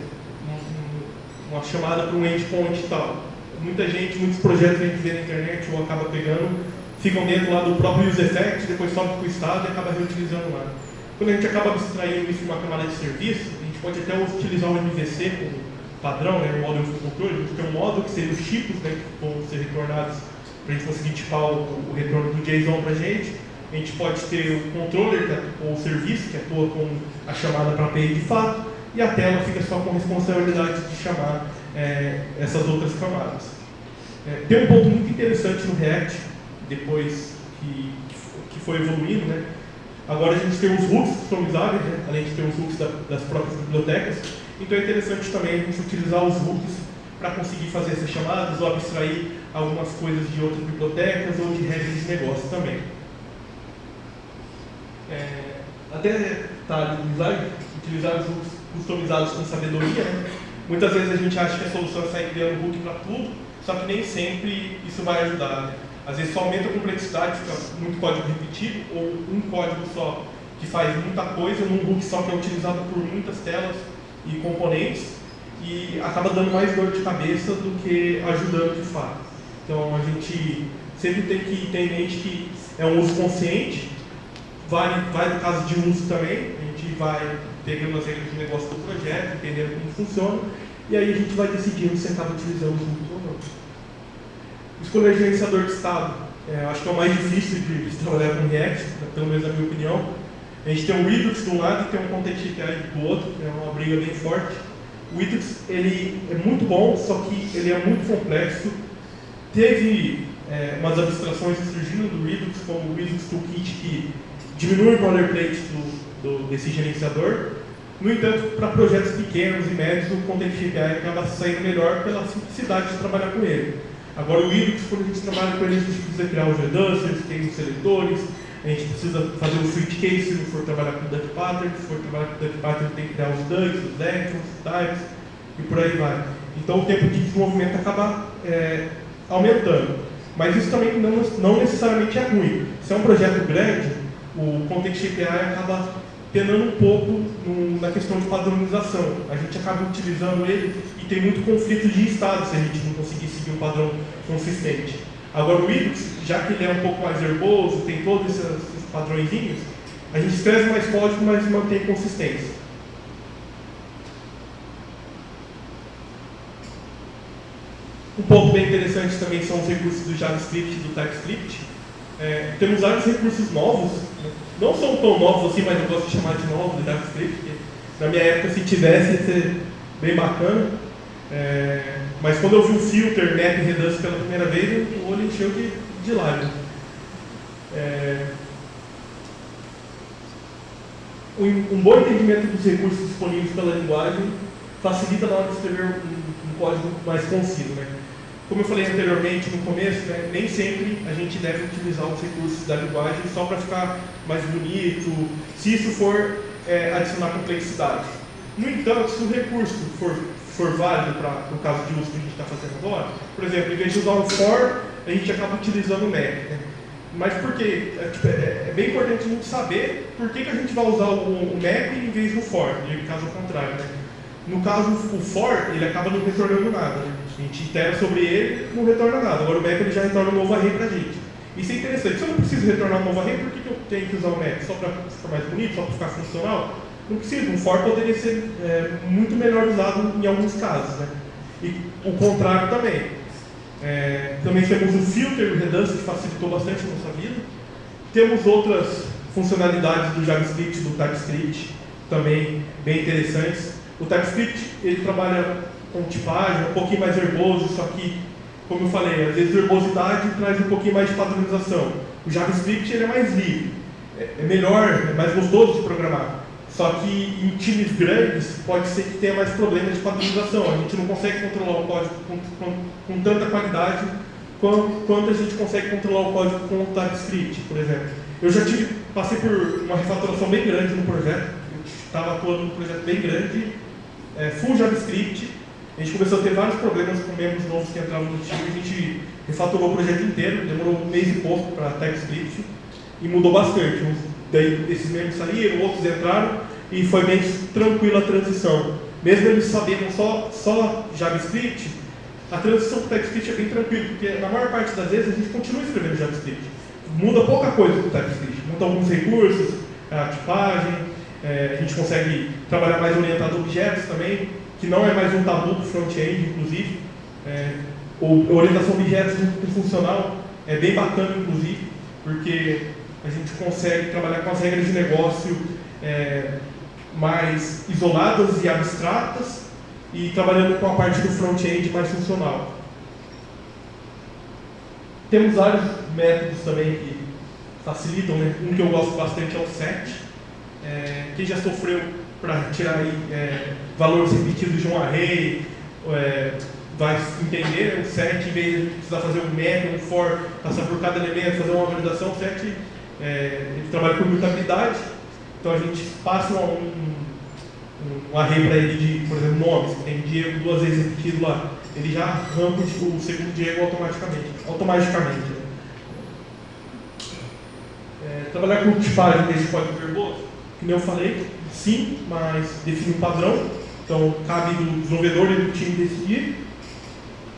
uma chamada para um endpoint e tal. Muitos projetos que a gente vê na internet ou acaba pegando, ficam dentro lá do próprio useEffect, depois sobe para o estado e acaba reutilizando lá. Quando a gente acaba abstraindo isso em uma camada de serviço, a gente pode até utilizar o MVC como padrão, né, o Model of Control. A gente tem um módulo que seria os tipos, né, que vão ser retornados para a gente conseguir tipar o retorno do JSON para a gente. A gente pode ter o controller, ou o serviço, que atua com a chamada para a API de fato, e a tela fica só com responsabilidade de chamar essas outras camadas. Tem um ponto muito interessante no React, depois que foi evoluindo, né? Agora a gente tem os hooks customizáveis, né? Além de ter os hooks das próprias bibliotecas, então é interessante também a gente utilizar os hooks para conseguir fazer essas chamadas ou abstrair algumas coisas de outras bibliotecas ou de regras de negócio também. Até tá no slide, utilizar os hooks customizados com sabedoria, né? Muitas vezes a gente acha que a solução é sair criando hook para tudo, só que nem sempre isso vai ajudar, né? Às vezes só aumenta a complexidade, fica muito código repetido, ou um código só que faz muita coisa num hook só que é utilizado por muitas telas e componentes, e acaba dando mais dor de cabeça do que ajudando de fato. Então a gente sempre tem que ter em mente que é um uso consciente, vai no caso de uso também, a gente vai pegando as regras de negócio do projeto, entendendo como funciona, e aí a gente vai decidindo se acaba utilizando os hooks ou não. Escolher gerenciador de estado, acho que é o mais difícil de trabalhar com React, pelo menos na minha opinião. A gente tem o Redux de um lado e tem um Content API do outro, é uma briga bem forte. O Redux ele é muito bom, só que ele é muito complexo. Teve umas abstrações que surgiram do Redux, como o Redux Toolkit, que diminui o boilerplate desse gerenciador. No entanto, para projetos pequenos e médios, o Content API acaba saindo melhor pela simplicidade de trabalhar com ele. Agora, o Redux, quando a gente trabalha com ele, a gente precisa criar os reducers, tem os seletores, a gente precisa fazer o switch case se não for trabalhar com duck pattern, se for trabalhar com duck pattern tem que criar os ducks, os actions, os types e por aí vai. Então o tempo de desenvolvimento acaba aumentando. Mas isso também não necessariamente é ruim. Se é um projeto grande, o Content API acaba penando um pouco na questão de padronização. A gente acaba utilizando ele e tem muito conflito de estado se a gente não conseguir seguir um padrão consistente. Agora o Redux, já que ele é um pouco mais verboso, tem todos esses padrõezinhos, a gente escreve mais código, mas mantém consistência. Um ponto bem interessante também são os recursos do JavaScript e do TypeScript. Temos vários recursos novos, né? Não são tão novos assim, mas eu gosto de chamar de novos do JavaScript, porque na minha época, se tivesse, ia ser bem bacana. Mas quando eu vi o filter, map e redux pela primeira vez, o olho encheu de lágrimas. Um bom entendimento dos recursos disponíveis pela linguagem facilita na hora de escrever um código mais conciso, né? Como eu falei anteriormente, no começo, né, nem sempre a gente deve utilizar os recursos da linguagem só para ficar mais bonito, se isso for adicionar complexidade. No entanto, se o recurso for válido para o caso de uso que a gente está fazendo agora, por exemplo, em vez de usar o for, a gente acaba utilizando o map. Né? Mas por quê? É bem importante a gente saber por que a gente vai usar o map em vez do for, e caso contrário, né? No caso, o for, ele acaba não retornando nada, né? A gente itera sobre ele, não retorna nada. Agora o map ele já retorna um novo array para a gente. Isso é interessante. Se eu não preciso retornar um novo array, por que eu tenho que usar o map? Só para ficar mais bonito, só para ficar funcional? Não precisa. Um for poderia ser muito melhor usado em alguns casos, né? E o contrário também. Também temos o filter, o redux, que facilitou bastante a nossa vida. Temos outras funcionalidades do JavaScript, do TypeScript, também bem interessantes. O TypeScript, ele trabalha com tipagem, um pouquinho mais verboso, só que, como eu falei, às vezes verbosidade traz um pouquinho mais de padronização. O JavaScript, ele é mais livre, é melhor, é mais gostoso de programar. Só que em times grandes, pode ser que tenha mais problemas de padronização. A gente não consegue controlar o código com tanta qualidade quanto a gente consegue controlar o código com o TypeScript, por exemplo. Eu já passei por uma refatoração bem grande no projeto. Eu estava atuando num projeto bem grande, full JavaScript. A gente começou a ter vários problemas com membros novos que entravam no time. A gente refatorou o projeto inteiro, demorou um mês e pouco para TypeScript e mudou bastante. Daí esses membros saíram, outros entraram e foi bem tranquila a transição. Mesmo eles sabendo só JavaScript, a transição para o TypeScript é bem tranquila, porque na maior parte das vezes a gente continua escrevendo JavaScript. Muda pouca coisa com o TypeScript, muda alguns recursos, a tipagem, a gente consegue trabalhar mais orientado a objetos também, que não é mais um tabu do front-end, inclusive. A orientação a objetos muito funcional é bem bacana, inclusive, porque a gente consegue trabalhar com as regras de negócio mais isoladas e abstratas e trabalhando com a parte do front-end mais funcional. Temos vários métodos também que facilitam, né? Um que eu gosto bastante é o set. Quem já sofreu para tirar aí, valores repetidos de um array, vai entender, o set, em vez de precisar fazer um map, um for, passar por cada elemento, fazer uma validação, o set ele trabalha com imutabilidade, então a gente passa um array para ele de, por exemplo, nomes, que tem Diego 2 vezes repetido lá, ele já arranca o segundo Diego automaticamente. Trabalhar com tipagem desse código verboso, que nem eu falei, sim, mas define um padrão, então cabe do desenvolvedor e do time decidir.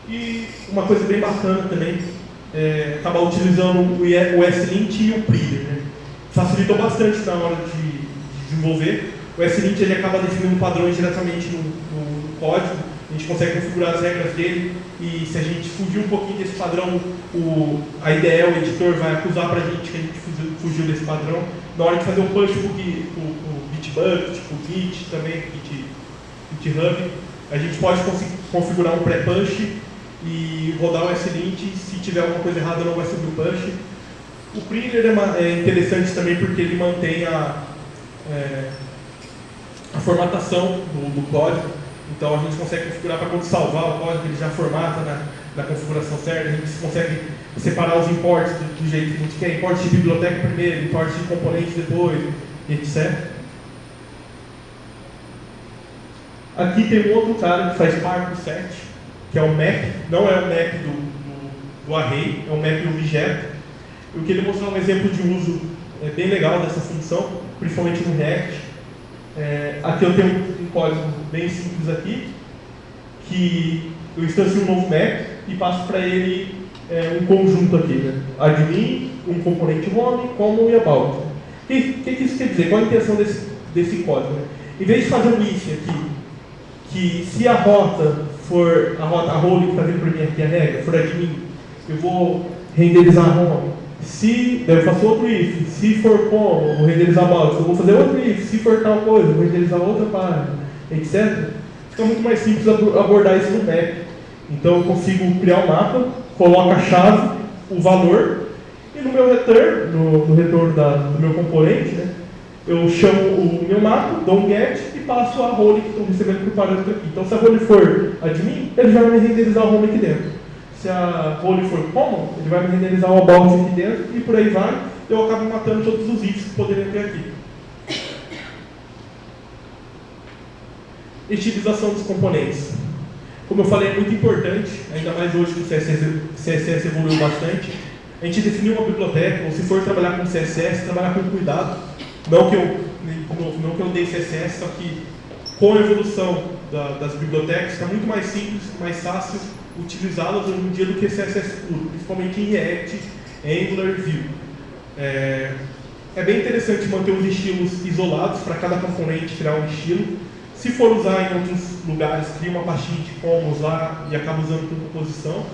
E uma coisa bem bacana também acabar utilizando o ESLint e o Priller, né? Facilitou bastante na hora de desenvolver. O ESLint ele acaba definindo padrões diretamente no código, a gente consegue configurar as regras dele e se a gente fugir um pouquinho desse padrão, a IDE, o editor, vai acusar para a gente que a gente fugiu desse padrão. Na hora de fazer o push para o Bitbucket, o Git também, GitHub, a gente pode configurar um pré-push e rodar o ESLint, se tiver alguma coisa errada não vai subir o push. O Priller é interessante também porque ele mantém a formatação do código, então a gente consegue configurar para quando salvar o código, ele já formata na configuração certa, a gente consegue separar os imports do jeito que a gente quer, import de biblioteca primeiro, import de componentes depois, etc. Aqui tem um outro cara que faz parte do set, que é o map, não é o map do array, é o map do objeto. Eu queria mostrar um exemplo de uso bem legal dessa função, principalmente no React. Aqui eu tenho um código bem simples aqui, que eu instancio um novo map e passo para ele um conjunto aqui, né? Admin, um componente home, common e about. O que isso quer dizer? Qual a intenção desse código? Né? Em vez de fazer um if aqui, que se a rota for a role que está vindo para mim aqui a regra, for admin, eu vou renderizar a home. Daí eu faço outro if, se for common, eu vou renderizar about, eu vou fazer outro if, se for tal coisa, eu vou renderizar outra página, etc. Fica muito mais simples abordar isso no map. Então eu consigo criar um mapa, coloco a chave, o valor, e no meu return, no retorno do meu componente, né, eu chamo o meu mapa, dou um get e passo a role que estou recebendo por parâmetro aqui. Então se a role for admin, ele já vai me renderizar o home aqui dentro. Se a role for common, ele vai me renderizar o about aqui dentro e por aí vai, eu acabo matando todos os ifs que poderiam ter aqui. Estilização dos componentes. Como eu falei, é muito importante, ainda mais hoje que o CSS evoluiu bastante. A a gente definir uma biblioteca, ou se for trabalhar com CSS, trabalhar com cuidado. Não que eu odeie CSS, só que com a evolução das bibliotecas, fica muito mais simples, mais fácil utilizá-las hoje em dia do que CSS puro, principalmente em React, Angular e Vue. É bem interessante manter os estilos isolados para cada componente criar um estilo. Se for usar em outros lugares, cria uma pastinha de commons lá e acaba usando por composição.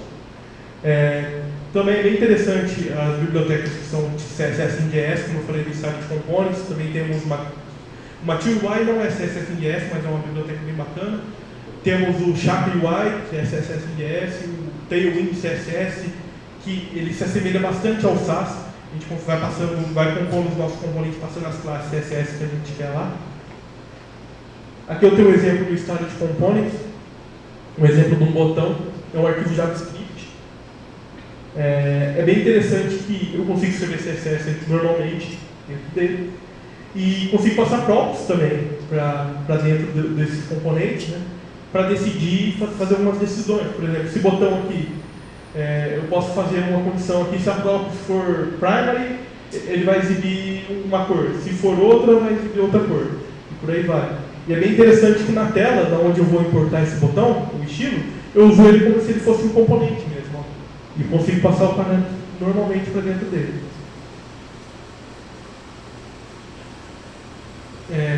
Também é bem interessante as bibliotecas que são de CSS em JS, como eu falei do Style Components. Também temos uma TUI, não é CSS em JS, mas é uma biblioteca bem bacana. Temos o Chakra UI, que é CSS em JS, o Tailwind CSS, que ele se assemelha bastante ao Sass. A gente vai compondo os nossos componentes passando as classes CSS que a gente quer lá. Aqui eu tenho um exemplo do Style Components, um exemplo de um botão, é um arquivo JavaScript. É bem interessante que eu consigo escrever CSS normalmente dentro dele e consigo passar props também para dentro desses componentes, né, para decidir fazer algumas decisões. Por exemplo, esse botão aqui, eu posso fazer uma condição aqui, se a prop for primary, ele vai exibir uma cor, se for outra, vai exibir outra cor, e por aí vai. E é bem interessante que na tela, da onde eu vou importar esse botão, o estilo, eu uso ele como se ele fosse um componente mesmo. E consigo passar o parâmetro normalmente para dentro dele.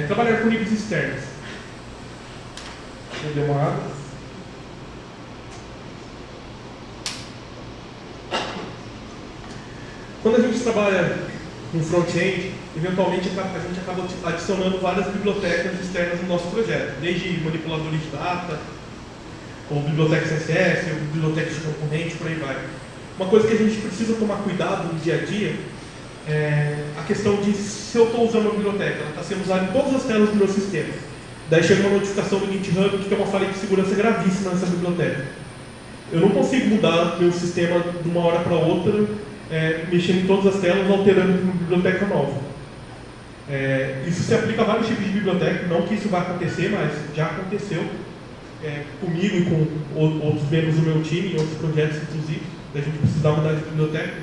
Trabalhar com níveis externos. Deixa eu dar uma água. Quando a gente trabalha no front-end, eventualmente a gente acaba adicionando várias bibliotecas externas no nosso projeto, desde manipuladores de data, ou bibliotecas CSS, ou bibliotecas de componente, por aí vai. Uma coisa que a gente precisa tomar cuidado no dia a dia é a questão de se eu estou usando uma biblioteca, ela está sendo usada em todas as telas do meu sistema. Daí chega uma notificação do GitHub que tem uma falha de segurança gravíssima nessa biblioteca. Eu não consigo mudar meu sistema de uma hora para outra, mexendo em todas as telas, alterando para uma biblioteca nova. Isso se aplica a vários tipos de biblioteca, não que isso vá acontecer, mas já aconteceu. Comigo e com outros membros do meu time, em outros projetos inclusive, da gente precisar mudar de biblioteca.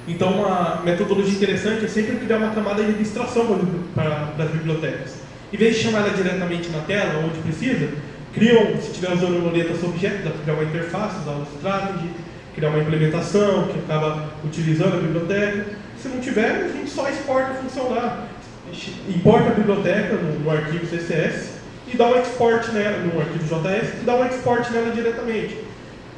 Então, uma metodologia interessante é sempre criar uma camada de abstração para as bibliotecas. Em vez de chamar ela diretamente na tela, onde precisa, se estiver usando moletas objeto, dá para criar uma interface, usar o strategy, criar uma implementação que acaba utilizando a biblioteca. Se não tiver, a gente só exporta a função lá. Importa a biblioteca no arquivo CSS e dá um export nela, no arquivo JS, e dá um export nela diretamente.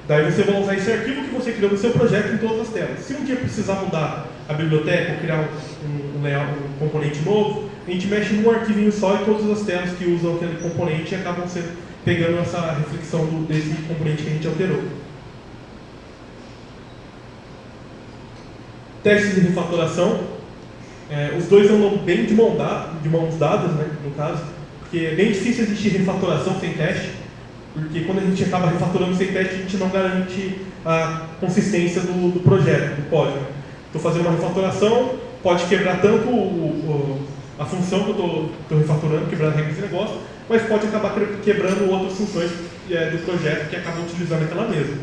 Daí você vai usar esse arquivo que você criou no seu projeto em todas as telas. Se um dia precisar mudar a biblioteca ou criar um componente novo, a gente mexe num arquivinho só e todas as telas que usam aquele componente acabam pegando essa reflexão desse componente que a gente alterou. Testes de refatoração. Os dois andam bem de mãos dadas, né, no caso, porque é bem difícil existir refatoração sem teste, porque quando a gente acaba refatorando sem teste, a gente não garante a consistência do projeto, do código. Estou fazendo uma refatoração, pode quebrar tanto a função que eu estou refatorando, quebrar as regras de negócio, mas pode acabar quebrando outras funções do projeto que acabam utilizando aquela mesma.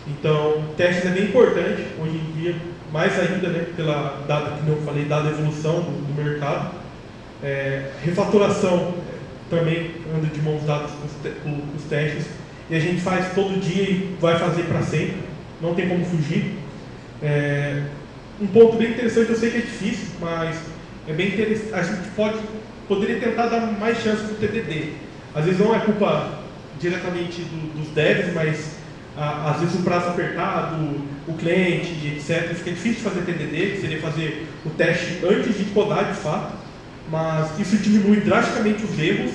Então, testes é bem importante, hoje em dia, mais ainda, né, pela dada que eu falei, dada a evolução do mercado. Refatoração também anda de mãos dadas com os testes, e a gente faz todo dia e vai fazer para sempre, não tem como fugir. Um ponto bem interessante, eu sei que é difícil, mas é bem interessante, a gente poderia tentar dar mais chance para o TDD. Às vezes não é culpa diretamente dos devs, mas às vezes o prazo apertado, o cliente, etc. Fica difícil de fazer TDD, que seria fazer o teste antes de codar de fato, mas isso diminui drasticamente os erros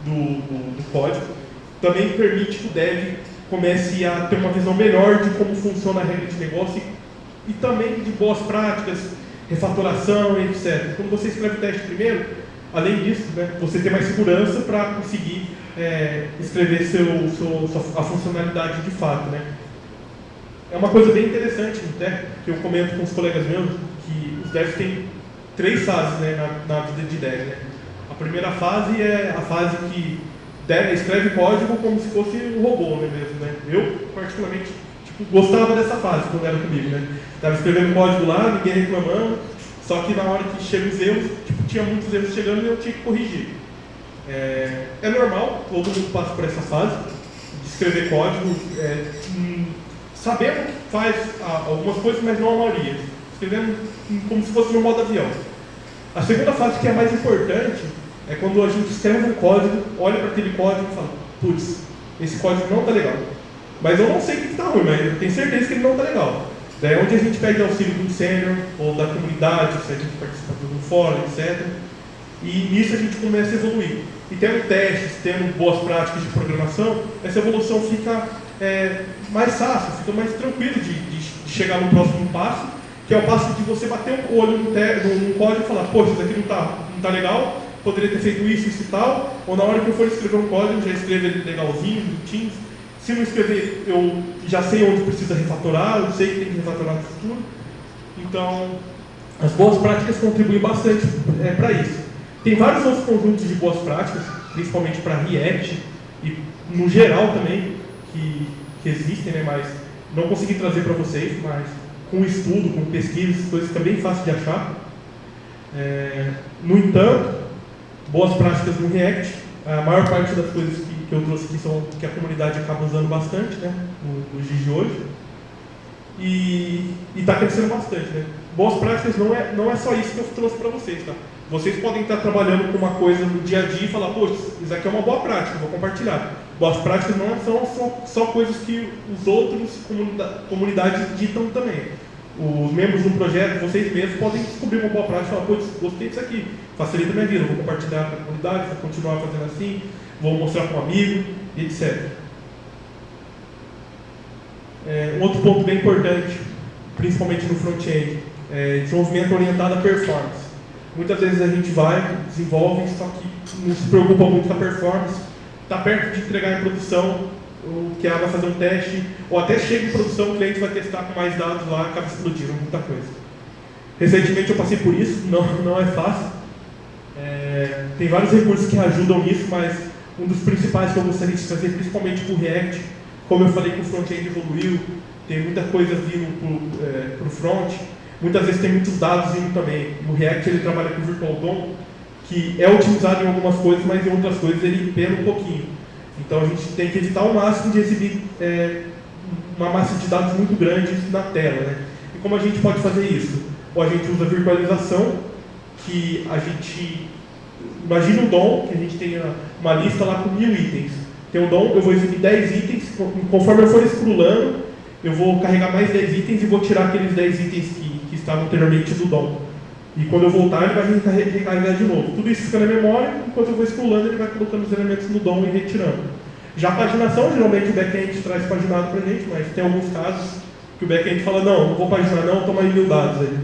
do código. Também permite que o dev comece a ter uma visão melhor de como funciona a regra de negócio e também de boas práticas, refatoração, etc. Quando você escreve o teste primeiro, além disso, né, você tem mais segurança para conseguir escrever a funcionalidade de fato, né? É uma coisa bem interessante, né, que eu comento com os colegas meus, que os devs têm 3 fases, né, na vida de dev, né? A primeira fase é a fase que escreve código como se fosse um robô, né, mesmo, né? Eu, particularmente, gostava dessa fase quando era comigo, né? Estava escrevendo código lá, ninguém reclamando, só que na hora que chegam os erros, tipo, tinha muitos erros chegando e eu tinha que corrigir. É normal, todo mundo passa por essa fase de escrever código, sabendo que faz algumas coisas, mas não a maioria. Escrevendo como se fosse no modo avião. A segunda fase, que é a mais importante, é quando a gente escreve um código, olha para aquele código e fala, putz, esse código não está legal. Mas eu não sei o que está ruim, mas eu tenho certeza que ele não está legal. Daí é onde a gente pede auxílio do sênior ou da comunidade, se a gente participa de um fórum, etc. E nisso a gente começa a evoluir. E tendo testes, tendo boas práticas de programação, essa evolução fica mais fácil, fica mais tranquilo de chegar no próximo passo, que é o passo de você bater o olho no código e falar, poxa, isso aqui não tá legal, poderia ter feito isso e tal, ou na hora que eu for escrever um código, já escrevo ele legalzinho, bonitinho. Se não escrever, eu já sei onde precisa refatorar, eu sei que tem que refatorar no futuro. Então, as boas práticas contribuem bastante para isso. Tem vários outros conjuntos de boas práticas, principalmente para React, e no geral também, que existem, né, mas não consegui trazer para vocês, mas com estudo, com pesquisa, essas coisas fica bem fácil de achar. No entanto, boas práticas no React, a maior parte das coisas que eu trouxe aqui são que a comunidade acaba usando bastante, né, nos dias de hoje, e está crescendo bastante, né. Boas práticas não é só isso que eu trouxe para vocês, tá? Vocês podem estar trabalhando com uma coisa no dia a dia e falar, poxa, isso aqui é uma boa prática, vou compartilhar. Boas práticas não são só coisas que os outros comunidades ditam também. Os membros do projeto, vocês mesmos, podem descobrir uma boa prática e falar, poxa, gostei disso aqui, facilita a minha vida, vou compartilhar com a comunidade, vou continuar fazendo assim, vou mostrar para um amigo, etc. Um outro ponto bem importante, principalmente no front-end, desenvolvimento orientado à performance. Muitas vezes a gente vai, desenvolve, só que não se preocupa muito com a performance, está perto de entregar em produção, o QA vai fazer um teste, ou até chega em produção, o cliente vai testar com mais dados lá, acaba explodindo muita coisa. Recentemente eu passei por isso, não é fácil. Tem vários recursos que ajudam nisso, mas um dos principais que eu gostaria de trazer, principalmente com o React, como eu falei que o front-end evoluiu, tem muita coisa vindo para o front, muitas vezes tem muitos dados vindo também. O React ele trabalha com o Virtual DOM, que é utilizado em algumas coisas, mas em outras coisas ele pena um pouquinho. Então a gente tem que evitar ao máximo de exibir uma massa de dados muito grande na tela, né? E como a gente pode fazer isso? Ou a gente usa virtualização, que a gente... Imagina o DOM, que a gente tem uma lista lá com 1000 itens. Tem o DOM, eu vou exibir 10 itens, conforme eu for scrollando, eu vou carregar mais 10 itens e vou tirar aqueles 10 itens que estavam anteriormente do DOM. E quando eu voltar, ele vai recarregar de novo. Tudo isso fica na memória, enquanto eu vou scrollando, ele vai colocando os elementos no DOM e retirando. Já a paginação, geralmente o back-end traz paginado para a gente, mas tem alguns casos que o back-end fala, não vou paginar não, toma aí 1000 dados aí.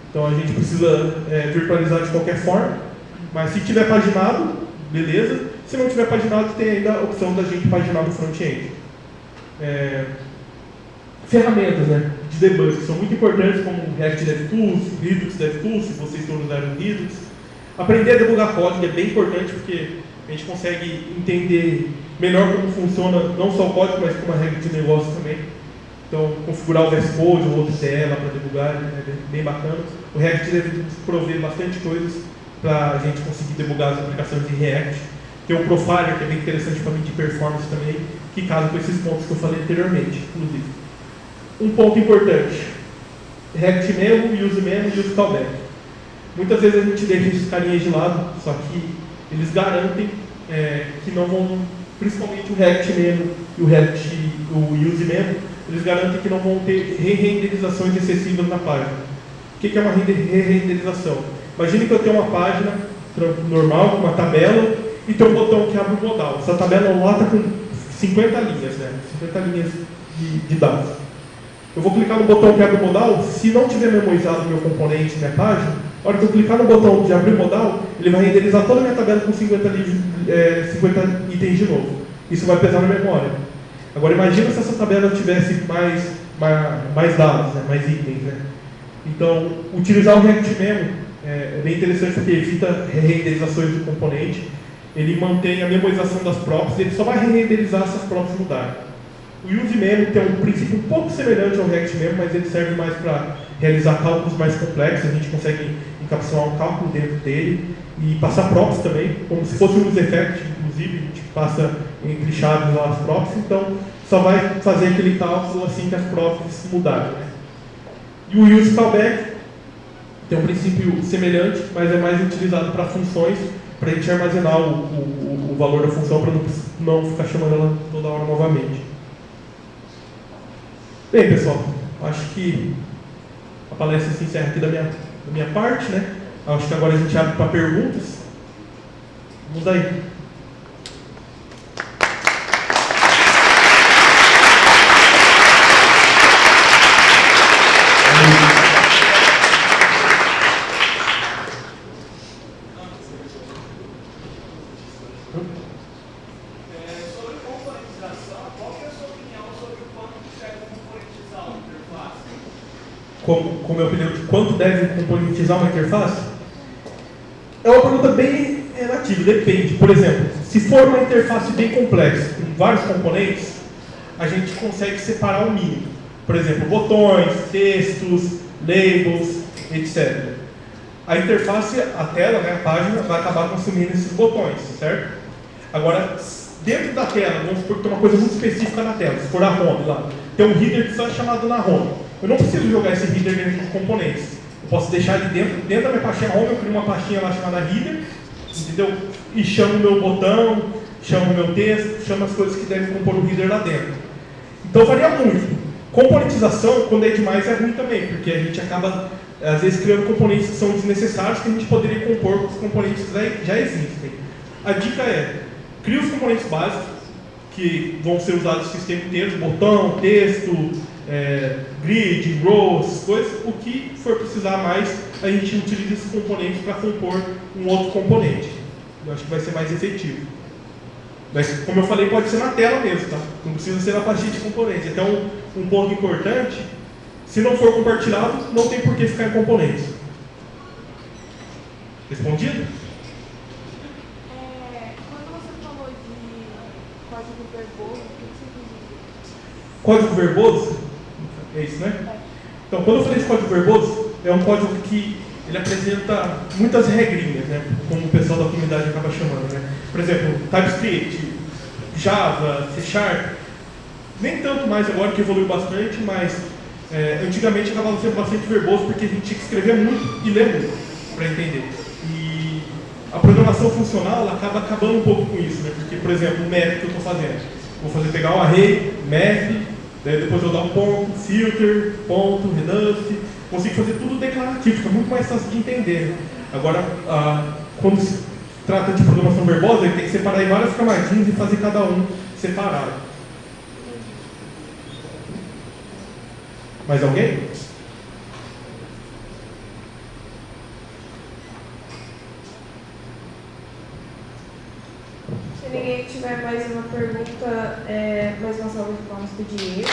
Então a gente precisa virtualizar de qualquer forma, mas se tiver paginado, beleza. Se não tiver paginado, tem ainda a opção da gente paginar no front-end. Ferramentas, né, de debug são muito importantes, como React DevTools, Redux DevTools, se vocês todos usaram Redux. Aprender a debugar código é bem importante, porque a gente consegue entender melhor como funciona não só o código, mas como a regra de negócio também. Então, configurar o VS Code ou outro TE para debugar é bem bacana. O React deve prover bastante coisas para a gente conseguir debugar as aplicações de React. Tem o Profiler, que é bem interessante para medir performance também, que casa com esses pontos que eu falei anteriormente, inclusive. Um ponto importante, React Memo, Use Memo e Use Callback. Muitas vezes a gente deixa esses carinhas de lado, só que eles garantem que não vão, principalmente o React Memo e o Use Memo, eles garantem que não vão ter re-renderizações excessivas na página. O que é uma re-renderização? Imagine que eu tenho uma página normal, com uma tabela, e tem um botão que abre o modal. Essa tabela lá está com 50 linhas, né? 50 linhas de dados. Eu vou clicar no botão que abre o modal, se não tiver memorizado o meu componente, minha página, na hora que eu clicar no botão de abrir o modal, ele vai renderizar toda a minha tabela com 50 itens de novo. Isso vai pesar na memória. Agora imagina se essa tabela tivesse mais dados, né? Mais itens, né? Então, utilizar o React Memo é bem interessante porque evita renderizações do componente, ele mantém a memorização das props, ele só vai renderizar se as props mudarem. O Use Memo tem um princípio um pouco semelhante ao React Memo, mas ele serve mais para realizar cálculos mais complexos. A gente consegue encapsular um cálculo dentro dele e passar props também, como se fosse um Use Effect, inclusive, a gente passa entre chaves lá as props, então só vai fazer aquele cálculo assim que as props mudarem, né? E o Use Callback tem um princípio semelhante, mas é mais utilizado para funções, para a gente armazenar o valor da função para não ficar chamando ela toda hora novamente. Bem, pessoal, acho que a palestra se encerra aqui da minha parte, né? Acho que agora a gente abre para perguntas. Vamos daí. Sobre componentização, qual que é a sua opinião sobre o quanto deve componentizar uma interface? Como é a opinião de quanto deve componentizar uma interface? É uma pergunta bem relativa, depende. Por exemplo, se for uma interface bem complexa, com vários componentes, a gente consegue separar o mínimo. Por exemplo, botões, textos, labels, etc. A interface, a tela, né, a página, vai acabar consumindo esses botões, certo? Agora, dentro da tela, vamos supor que tem uma coisa muito específica na tela. Se for a home lá, tem um header que só é chamado na home. Eu não preciso jogar esse header dentro dos componentes. Eu posso deixar ele dentro da minha pastinha home, eu crio uma pastinha lá chamada header, entendeu? E chamo o meu botão, chamo o meu texto, chamo as coisas que devem compor o header lá dentro. Então varia muito. Componentização, quando é demais, é ruim também, porque a gente acaba, às vezes, criando componentes que são desnecessários que a gente poderia compor com os componentes que já existem. A dica é, crie os componentes básicos, que vão ser usados no sistema inteiro, botão, texto, grid, row, essas coisas. O que for precisar mais, a gente utiliza esses componentes para compor um outro componente. Eu acho que vai ser mais efetivo. Mas, como eu falei, pode ser na tela mesmo, tá? Não precisa ser na pastinha de componentes. Então, um ponto importante, se não for compartilhado, não tem por que ficar em componentes. Respondido? Quando você falou de código verboso, o que você quis dizer? Código verboso? É isso, né? Então, quando eu falei de código verboso, é um código que ele apresenta muitas regrinhas, né? Como o pessoal da comunidade acaba chamando, né? Por exemplo, TypeScript, Java, C Sharp, nem tanto mais agora que evoluiu bastante, mas antigamente acabava sendo bastante verboso porque a gente tinha que escrever muito e ler muito para entender. E a programação funcional ela acaba acabando um pouco com isso, né? Porque, por exemplo, o map que eu estou fazendo, vou pegar um array, map, daí depois eu dar um ponto, filter, ponto, reduce, consigo fazer tudo declarativo, fica muito mais fácil de entender. Né? Agora, quando se trata de programação verbosa, ele tem que separar em várias camadinhas e fazer cada um separado. Mais alguém? Se ninguém tiver mais uma pergunta, mais uma salva de palmas para o Diego.